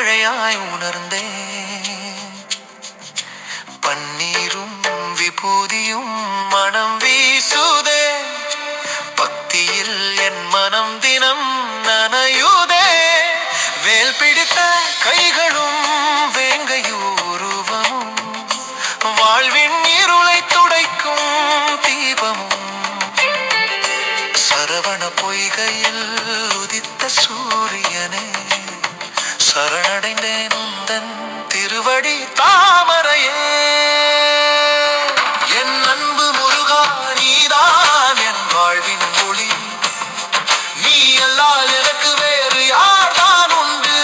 மழையாய் உணர்ந்தேன். பன்னீரும் விபூதியும் மனம் வீசுதே, பக்தியில் என் மனம் தினம் நனையுதே. வேல் பிடித்த கைகளும் வேங்கையூருவமும் வாழ்வின் இருளை துடைக்கும் தீபமும் சரவண பொய்கையில் உதித்த சூரியனே சரணடைந்தேன் உந்தன் திருவடி தாமரையே. என் அன்பு முருகா நீதான் என் வாழ்வின் ஒளி, நீ அல்லால் எனக்கு வேறு யார்தான் உண்டு.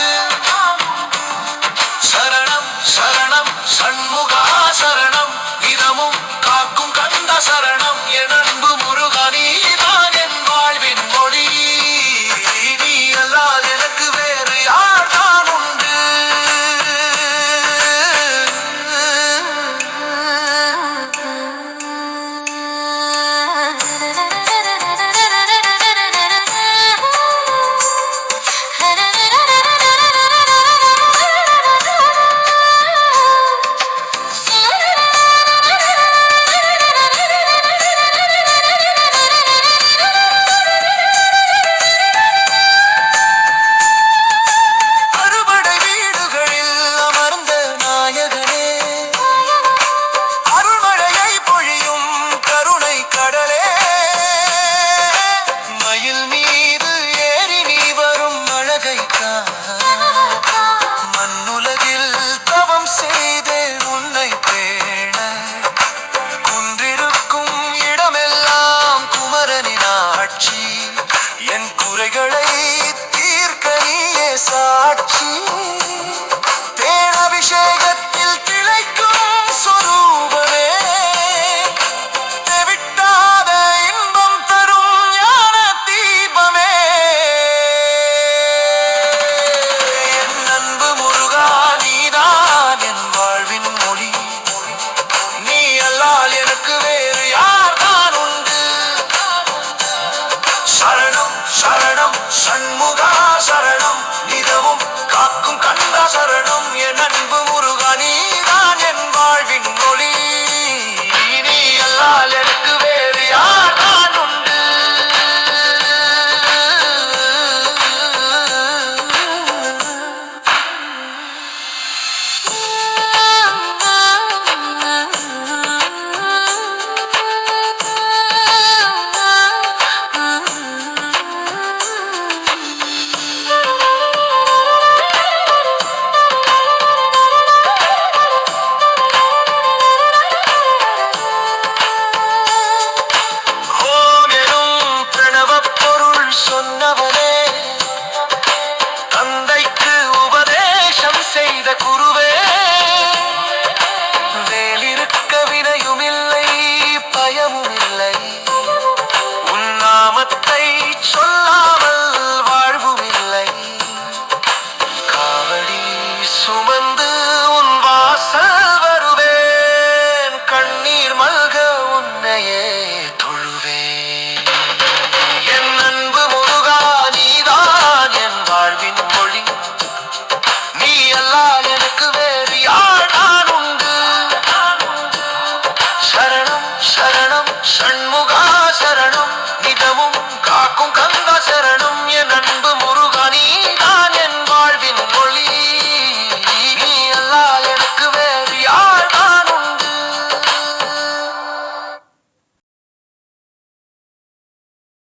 சரணம் சரணம் சண்முகா சரணம், தினமும் காக்கும் கந்த சரணம். என் அன்பு முருகா நீதான் என் வாழ்வின் ஒளி, நீ அல்லால் எனக்கு வேறு யார்தான் உண்டு. என் குறைகளை தீர்க்க நீயே சாட்சி, தேனாபிஷேகத்தில் திளைக்கும் சொரூபமே, விட்டாத இன்பம் தரும் ஞான தீபமே. என் அன்பு முருகா நீதான் என் வாழ்வின் மொழி, நீ அல்லால் எனக்கு வேறு யார்தான் உண்டு. சரணம் சரணம் சண்முகா சரணம், நிதமும் காக்கும் கந்தா சரணம். என் அன்பு முருகா நீதான் என் வாழ்வின் மொழி, நீ அல்லால் எனக்கு வேறு யார்தான் உண்டு. சொன்னவனே, தந்தைக்கு உபதேசம் செய்த குருவே,